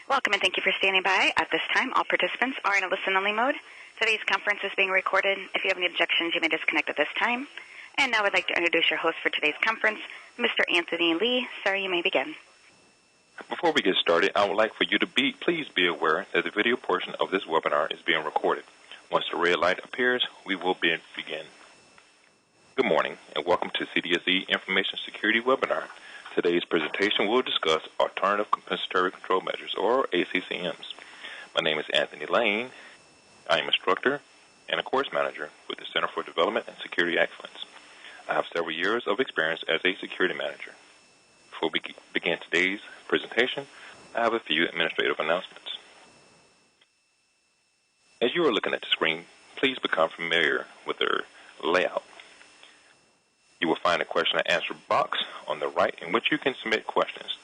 Welcome and thank you for standing by. At this time, all participants are in a listen-only mode. Today's conference is being recorded. If you have any objections, you may disconnect at this time. And now I'd like to introduce your host for today's conference, Mr. Anthony Lee. Sir, you may begin. Before we get started, I would like for you to please be aware that the video portion of this webinar is being recorded. Once the red light appears, we will begin. Good morning and welcome to CDSE Information Security Webinar. Today's presentation will discuss Alternative Compensatory Control Measures, or ACCMs. My name is Anthony Lane. I am instructor and a course manager with the Center for Development and Security Excellence. I have several years of experience as a security manager. Before we begin today's presentation, I have a few administrative announcements. As you are looking at the screen, please become familiar with their layout. You will find a question and answer box on the right in which you can submit questions.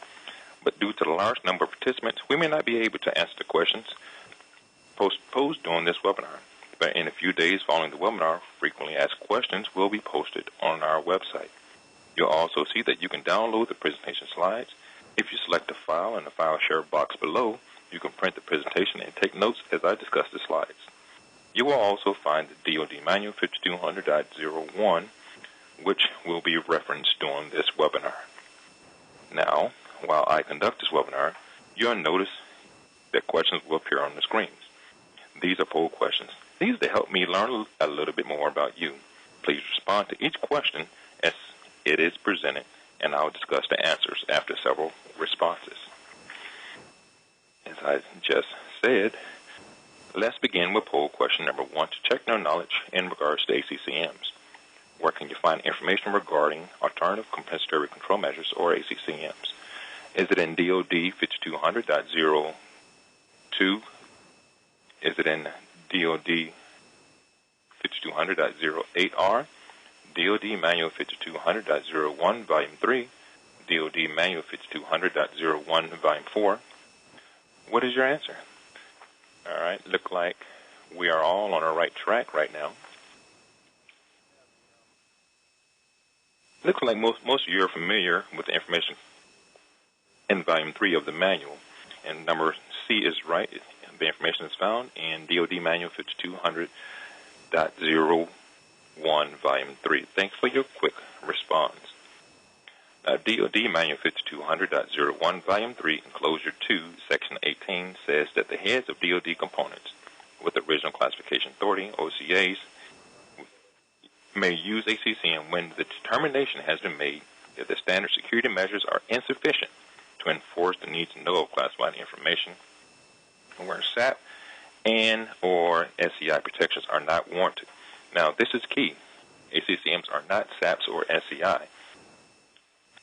But due to the large number of participants, we may not be able to answer the questions posed during this webinar. But in a few days following the webinar, frequently asked questions will be posted on our website. You'll also see that you can download the presentation slides. If you select a file in the file share box below, you can print the presentation and take notes as I discuss the slides. You will also find the DoD Manual 5200.01, which will be referenced during this webinar. Now, while I conduct this webinar, you'll notice that questions will appear on the screens. These are poll questions. These are to help me learn a little bit more about you. Please respond to each question as it is presented, and I'll discuss the answers after several responses. As I just said, let's begin with poll question number 1 to check your knowledge in regards to ACCMs. Where can you find information regarding Alternative Compensatory Control Measures, or ACCMs? Is it in DoD 5200.02? Is it in DoD 5200.08R? DoD Manual 5200.01, Volume 3, DoD Manual 5200.01, Volume 4. What is your answer? All right, look like we are all on the right track right now. Looks like most of you are familiar with the information in Volume 3 of the manual, and number C is right. The information is found in DoD Manual 5200.01, Volume 3. Thanks for your quick response. DoD Manual 5200.01, Volume 3, Enclosure 2, Section 18 says that the heads of DoD components with original classification authority, OCAs, may use ACCM when the determination has been made that the standard security measures are insufficient to enforce the need to know of classified information, where SAP and or SCI protections are not warranted. Now, this is key. ACCMs are not SAPs or SCI.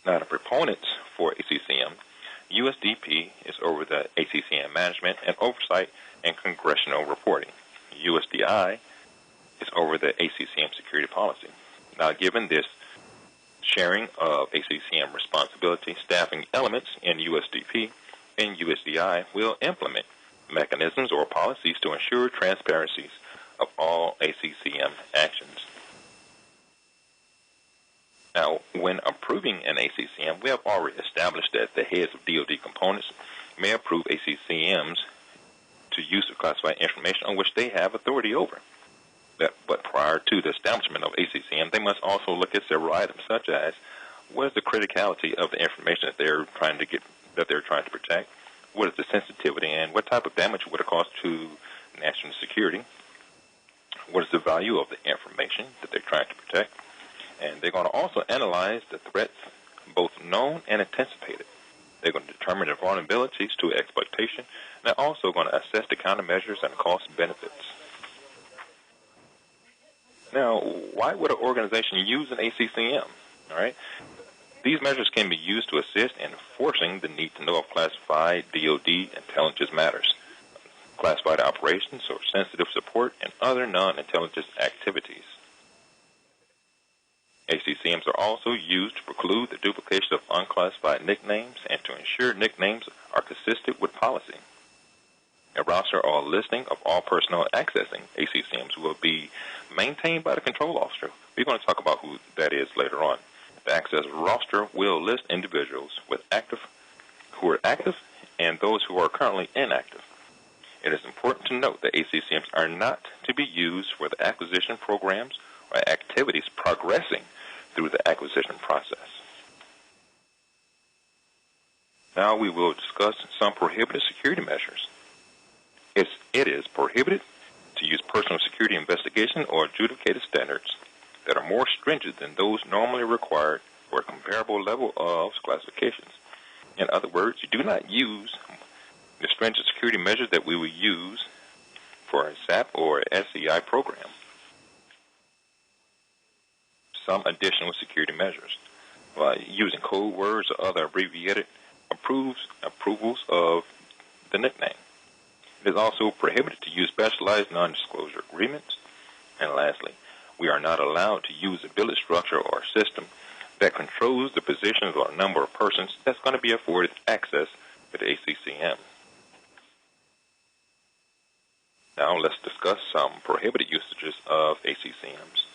Now, the proponents for ACCM, USDP is over the ACCM management and oversight and congressional reporting. USDI is over the ACCM security policy. Now, given this sharing of ACCM responsibility, staffing elements in USDP and USDI will implement mechanisms or policies to ensure transparencies of all ACCM actions. Now, when approving an ACCM, we have already established that the heads of DoD components may approve ACCMs to use of classified information on which they have authority over. But prior to the establishment of ACCM, they must also look at several items, such as what is the criticality of the information that they're trying to protect, what is the sensitivity, and what type of damage would it cause to national security, what is the value of the information that they're trying to protect, and they're going to also analyze the threats, both known and anticipated. They're going to determine the vulnerabilities to exploitation, and they're also going to assess the countermeasures and cost benefits. Now, why would an organization use an ACCM? All right, these measures can be used to assist in enforcing the need to know of classified DoD intelligence matters, classified operations or sensitive support, and other non-intelligence activities. ACCMs are also used to preclude the duplication of unclassified nicknames and to ensure nicknames are consistent with policy. A roster or listing of all personnel accessing ACCMs will be maintained by the control officer. We're going to talk about who that is later on. The access roster will list individuals who are active and those who are currently inactive. It is important to note that ACCMs are not to be used for the acquisition programs or activities progressing through the acquisition process. Now we will discuss some prohibited security measures. It is prohibited to use personal security investigation or adjudicated standards that are more stringent than those normally required for a comparable level of classifications. In other words, you do not use the stringent security measures that we will use for a SAP or SCI program. Some additional security measures, using code words or other abbreviated approvals of the nickname. It is also prohibited to use specialized non-disclosure agreements. And lastly, we are not allowed to use a billet structure or system that controls the positions or number of persons that's going to be afforded access to the ACCM. Now let's discuss some prohibited usages of ACCMs.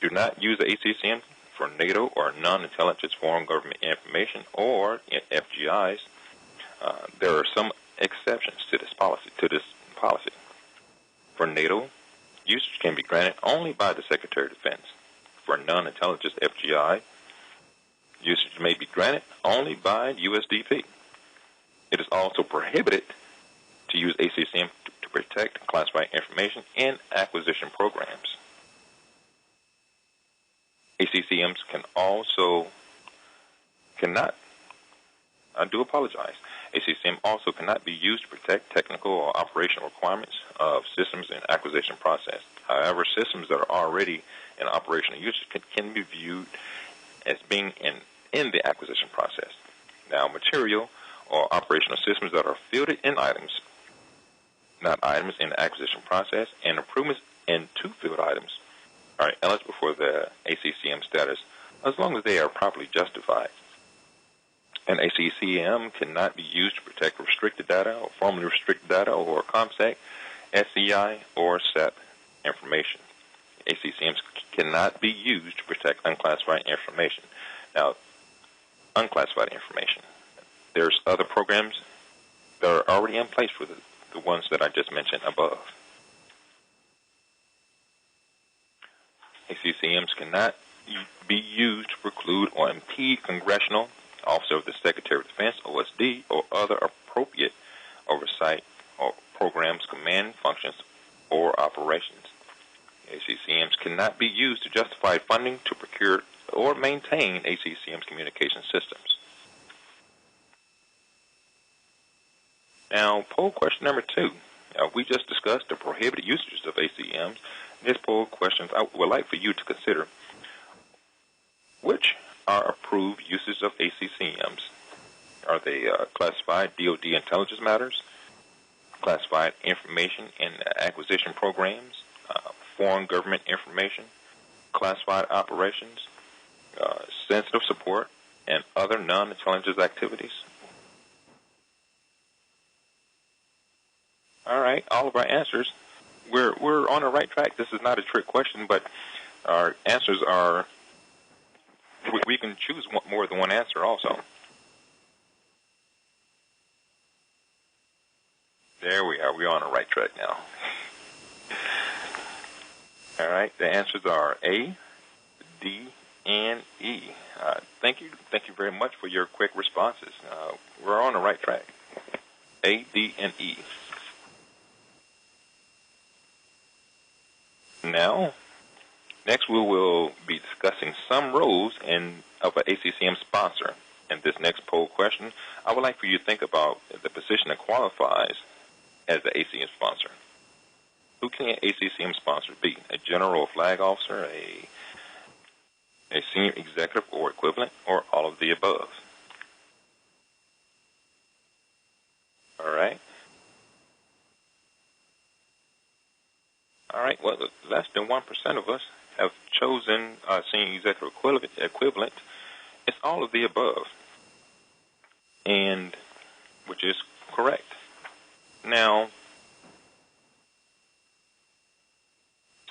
Do not use the ACCM for NATO or non-intelligence foreign government information or FGIs. There are some exceptions to this policy. For NATO, usage can be granted only by the Secretary of Defense. For non-intelligence FGI, usage may be granted only by USDP. It is also prohibited to use ACCM to protect classified information in acquisition programs. ACCMs ACCM also cannot be used to protect technical or operational requirements of systems in acquisition process. However, systems that are already in operational usage can be viewed as being in the acquisition process. Now, material or operational systems that are fielded in items, not items in the acquisition process, and improvements into field items are eligible for the ACCM status as long as they are properly justified. An ACCM cannot be used to protect restricted data or formerly restricted data or ComSec, SCI, or SEP information. ACCMs cannot be used to protect unclassified information. Now, unclassified information. There's other programs that are already in place for the ones that I just mentioned above. ACCMs cannot be used to preclude or impede congressional, Officer of the Secretary of Defense, OSD, or other appropriate oversight or programs, command functions, or operations. ACCMs cannot be used to justify funding to procure or maintain ACCM's communication systems. Now, poll question number 2. We just discussed the prohibited usages of ACCMs. This poll questions I would like for you to consider: which are approved uses of ACCMs? Are they classified DoD intelligence matters, classified information in acquisition programs, foreign government information, classified operations, sensitive support, and other non-intelligence activities? All right, all of our answers, we're on the right track. This is not a trick question, but our answers are, we can choose more than one answer also. There we are. We're on the right track now. All right, the answers are A, D, and E. Thank you very much for your quick responses. We're on the right track. A, D, and E. Now, next we will be discussing some roles of an ACCM sponsor. In this next poll question, I would like for you to think about the position that qualifies as the ACCM sponsor. Who can an ACCM sponsor be? A general or flag officer, a senior executive or equivalent, or all of the above? All right. All right, well, less than 1% of us have chosen senior executive equivalent. It's all of the above, and which is correct. Now,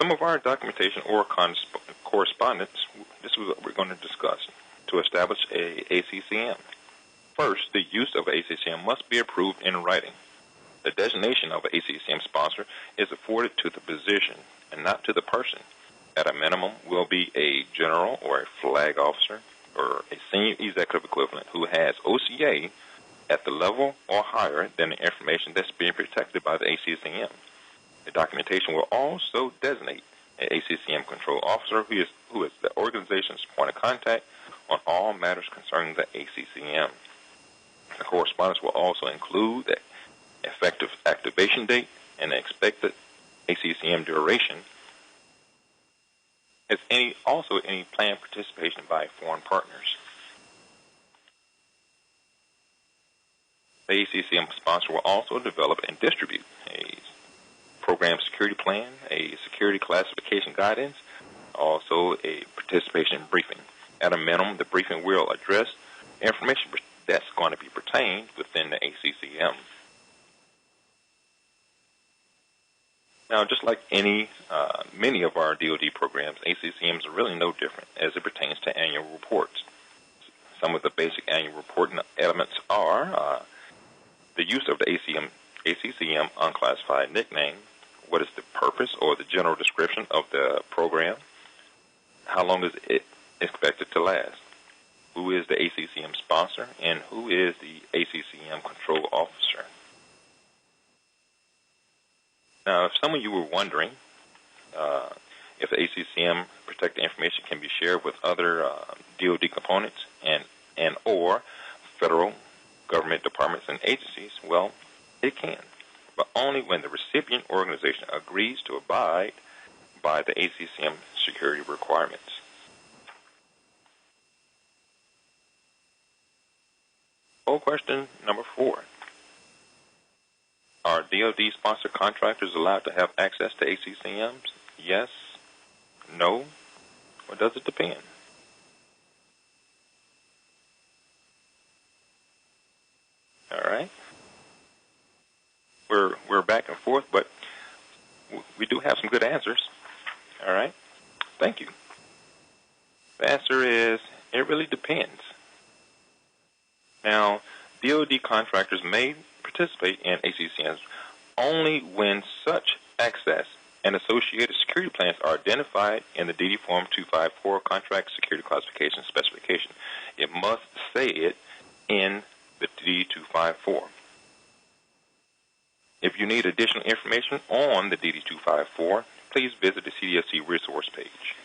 some of our documentation or correspondence, this is what we're going to discuss to establish a ACCM. First, the use of ACCM must be approved in writing. The designation of an ACCM sponsor is afforded to the position and not to the person. At a minimum, will be a general or a flag officer or a senior executive equivalent who has OCA at the level or higher than the information that's being protected by the ACCM. The documentation will also designate an ACCM control officer who is the organization's point of contact on all matters concerning the ACCM. The correspondence will also include the effective activation date and the expected ACCM duration, as any planned participation by foreign partners. The ACCM sponsor will also develop and distribute a program security plan, a security classification guidance, also a participation briefing. At a minimum, the briefing will address information that's going to be pertained within the ACCM. Now, just like many of our DoD programs, ACCMs are really no different as it pertains to annual reports. Some of the basic annual reporting elements are the use of the ACCM unclassified nickname, what is the purpose or the general description of the program, how long is it expected to last, who is the ACCM sponsor, and who is the ACCM control officer. Now, if some of you were wondering if the ACCM protected information can be shared with other DoD components and or federal government departments and agencies, well, it can, but only when the recipient organization agrees to abide by the ACCM security requirements. Poll question number 4. Are DoD-sponsored contractors allowed to have access to ACCMs? Yes, no, or does it depend? All right. We're back and forth, but we do have some good answers. All right. Thank you. The answer is it really depends. Now, DoD contractors may participate in ACCMs only when such access and associated security plans are identified in the DD Form 254 Contract Security Classification Specification. It must say it in the DD 254. If you need additional information on the DD 254, please visit the CDSE resource page.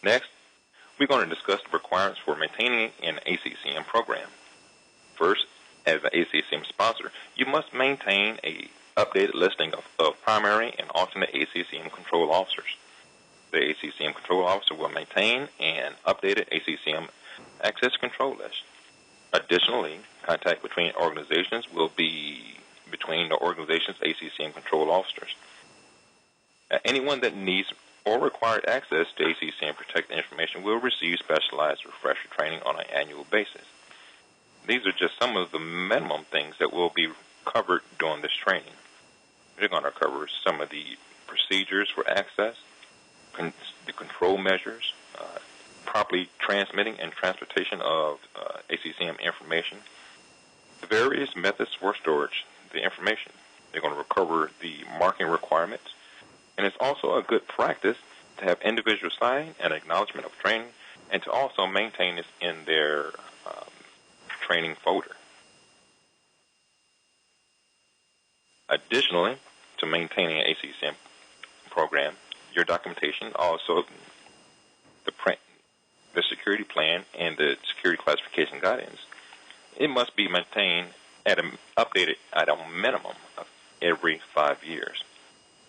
Next, we're going to discuss the requirements for maintaining an ACCM program. First, as an ACCM sponsor, you must maintain an updated listing of primary and alternate ACCM control officers. The ACCM control officer will maintain an updated ACCM access control list. Additionally, contact between organizations will be between the organization's ACCM control officers. Anyone that needs or required access to ACCM protected information will receive specialized refresher training on an annual basis. These are just some of the minimum things that will be covered during this training. They're going to cover some of the procedures for access, the control measures, properly transmitting and transportation of ACCM information, the various methods for storage, the information. They're going to cover the marking requirements, and it's also a good practice to have individuals sign an acknowledgement of training and to also maintain this in their training folder. Additionally, to maintaining an ACCM program, your documentation, also the security plan and the security classification guidance, it must be maintained updated at a minimum of every 5 years.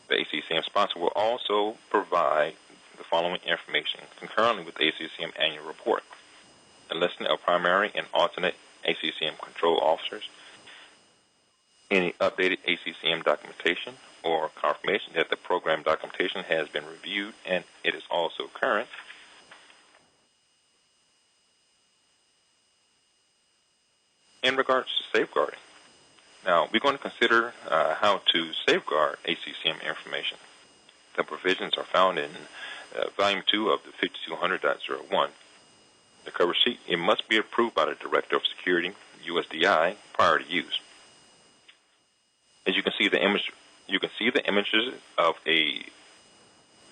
The ACCM sponsor will also provide the following information concurrently with the ACCM annual report: a listing of primary and alternate ACCM control officers, any updated ACCM documentation or confirmation that the program documentation has been reviewed and it is also current, in regards to safeguarding. Now, we're going to consider how to safeguard ACCM information. The provisions are found in Volume 2 of the 5200.01. The cover sheet, it must be approved by the Director of Security, USDI, prior to use. As you can see the images of a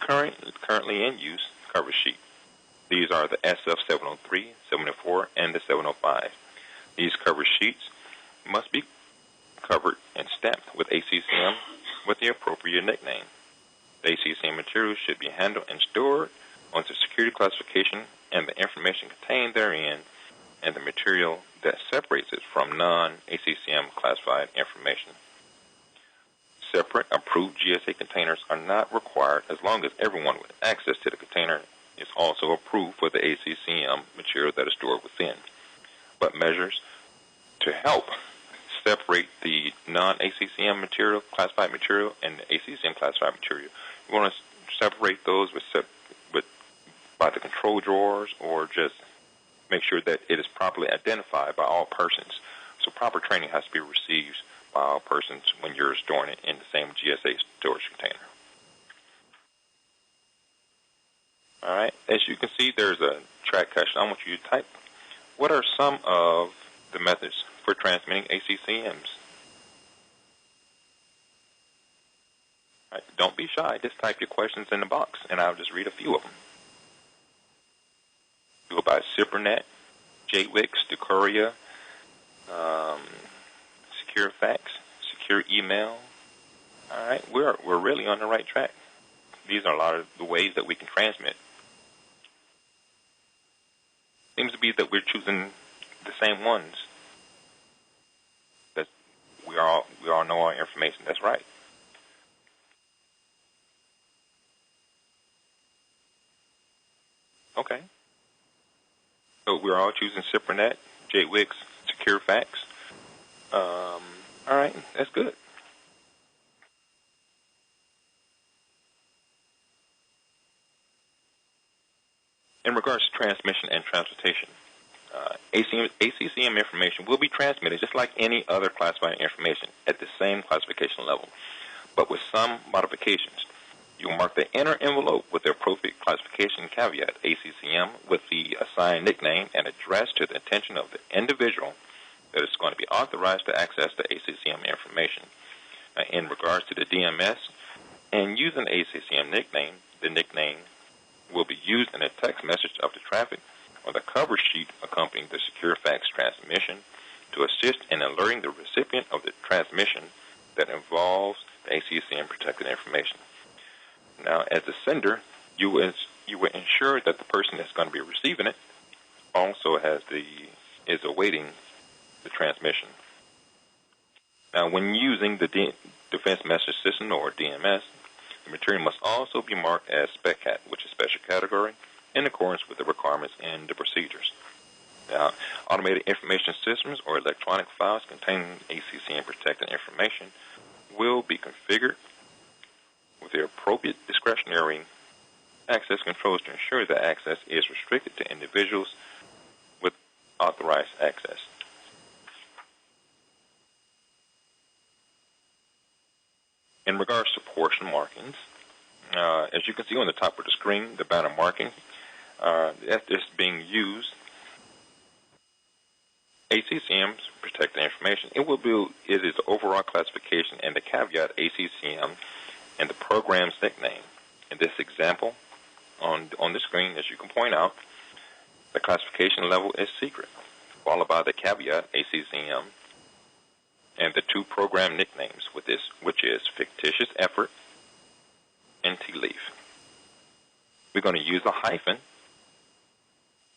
currently in use cover sheet. These are the SF 703, 704, and the 705. These cover sheets must be covered and stamped with ACCM with the appropriate nickname. The ACCM material should be handled and stored on the security classification and the information contained therein and the material that separates it from non-ACCM classified information. Separate approved GSA containers are not required as long as everyone with access to the container is also approved for the ACCM material that is stored within. But measures to help separate the non-ACCM material, classified material, and the ACCM classified material, you want to separate those by the control drawers, or just make sure that it is properly identified by all persons. So proper training has to be received by all persons when you're storing it in the same GSA storage container. All right, as you can see, there's a track question. I want you to type, what are some of the methods for transmitting ACCMs? All right, don't be shy. Just type your questions in the box, and I'll just read a few of them. You go by SIPRNet, JWIX, Decoria, Secure Fax, Secure Email. All right, we're really on the right track. These are a lot of the ways that we can transmit. Seems to be that we're choosing the same ones. That we all know our information. That's right. Okay. So we're all choosing SIPRNet, JWIX, Secure Fax. All right, that's good. In regards to transmission and transportation, ACCM information will be transmitted just like any other classified information at the same classification level, but with some modifications. You'll mark the inner envelope with the appropriate classification caveat, ACCM, with the assigned nickname and address to the attention of the individual that is going to be authorized to access the ACCM information. In regards to the DMS and using the ACCM nickname, the nickname will be used in a text message of the traffic or the cover sheet accompanying the secure fax transmission to assist in alerting the recipient of the transmission that involves the ACCM protected information. Now, as a sender, you will ensure that the person that's going to be receiving it also is awaiting the transmission. Now, when using the Defense Message System, or DMS, the material must also be marked as SPECCAT, which is special category, in accordance with the requirements and the procedures. Now, automated information systems or electronic files containing ACCM protected information will be configured with the appropriate discretionary access controls to ensure that access is restricted to individuals with authorized access. In regards to portion markings, as you can see on the top of the screen, the banner marking, that is being used. ACCM's protected information. It is the overall classification and the caveat ACCM and the program's nickname. In this example, on the screen, as you can point out, the classification level is secret, followed by the caveat ACCM and the two program nicknames, which is fictitious effort and T-leaf. We're going to use a hyphen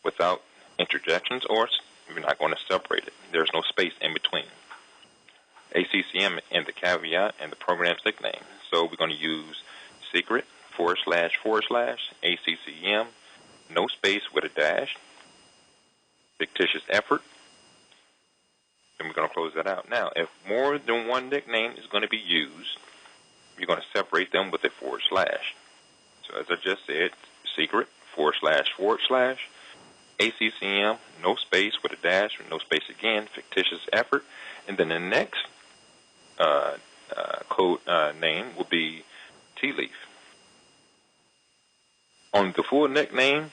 without interjections, or we're not going to separate it. There's no space in between. ACCM and the caveat and the program's nickname. So we're going to use secret / ACCM, no space with a dash, fictitious effort, and we're going to close that out. Now, if more than one nickname is going to be used, you're going to separate them with a /. So as I just said, secret / ACCM, no space with a dash, no space again, fictitious effort, and then the next code name will be T-leaf. On the full nickname,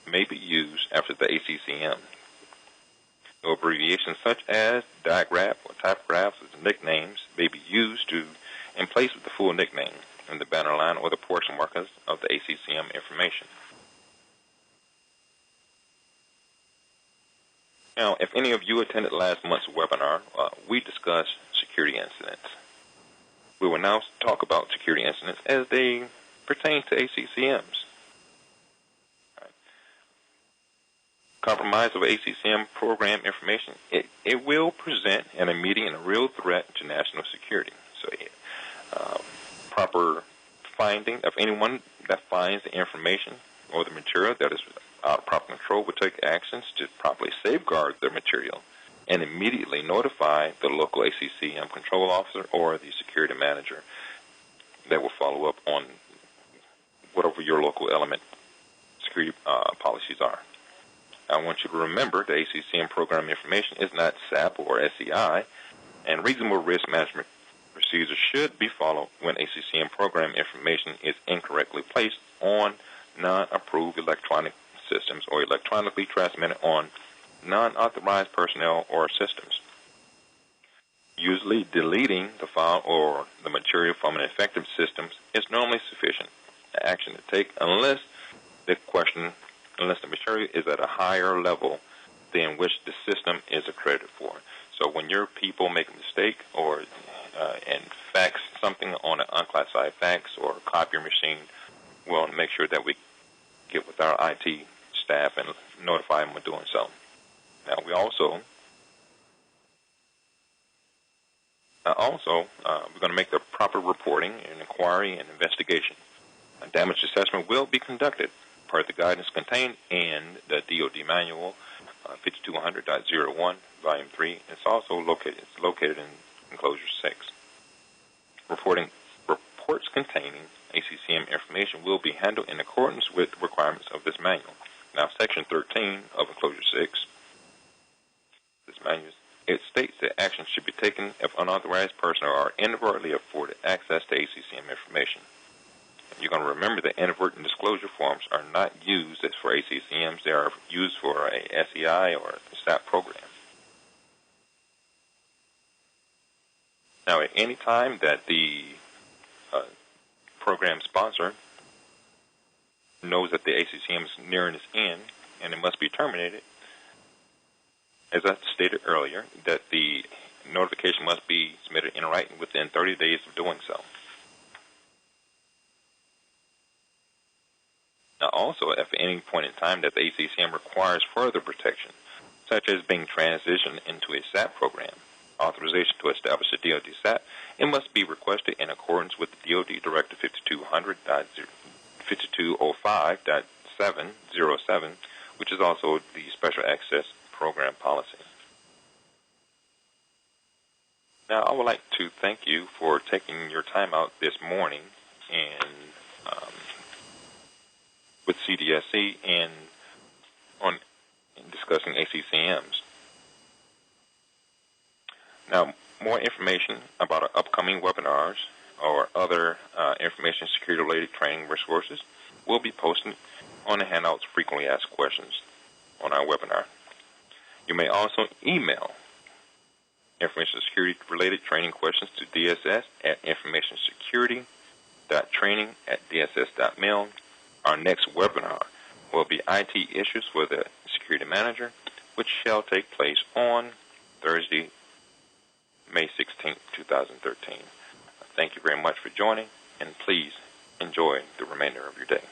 may be used after the ACCM. No abbreviations such as digraph or typographs as nicknames may be used in place of the full nickname in the banner line or the portion markers of the ACCM information. Now, if any of you attended last month's webinar, we discussed security incidents. We will now talk about security incidents as they pertain to ACCMs. Compromise of ACCM program information, it will present an immediate and a real threat to national security. So proper finding of anyone that finds the information or the material that is out of proper control will take actions to properly safeguard the material and immediately notify the local ACCM control officer or the security manager that will follow up on whatever your local element security policies are. I want you to remember the ACCM program information is not SAP or SEI, and reasonable risk management procedures should be followed when ACCM program information is incorrectly placed on non-approved electronic systems or electronically transmitted on non-authorized personnel or systems. Usually deleting the file or the material from an affected system is normally sufficient action to take unless the material is at a higher level than which the system is accredited for. So when your people make a mistake or and fax something on an unclassified fax or copier machine, we'll make sure that we get with our IT staff and notify them of doing so. Now, we're going to make the proper reporting and inquiry and investigation. A damage assessment will be conducted per the guidance contained in the DoD Manual 5200.01, Volume 3. It's also located in Enclosure 6. Reports containing ACCM information will be handled in accordance with the requirements of this manual. Now, Section 13 of Enclosure 6, this manual, it states that action should be taken if unauthorized personnel are inadvertently afforded access to ACCM information. You're going to remember that inadvertent disclosure forms are not used as for ACCMs. They are used for a SEI or a SAP program. Now, at any time that the program sponsor knows that the ACCM is nearing its end and it must be terminated, as I stated earlier, that the notification must be submitted in writing within 30 days of doing so. Now, also, if at any point in time that the ACCM requires further protection, such as being transitioned into a SAP program, authorization to establish a DoD SAP, it must be requested in accordance with the DoD Directive 5205.707, which is also the Special Access Program policy. Now, I would like to thank you for taking your time out this morning and with CDSE and discussing ACCMs. Now, more information about our upcoming webinars or other information security-related training resources will be posted on the handouts Frequently Asked Questions on our webinar. You may also email information security-related training questions to DSS at informationsecurity.training@dss.mil. Our next webinar will be IT issues for the security manager, which shall take place on Thursday, May 16, 2013. Thank you very much for joining, and please enjoy the remainder of your day.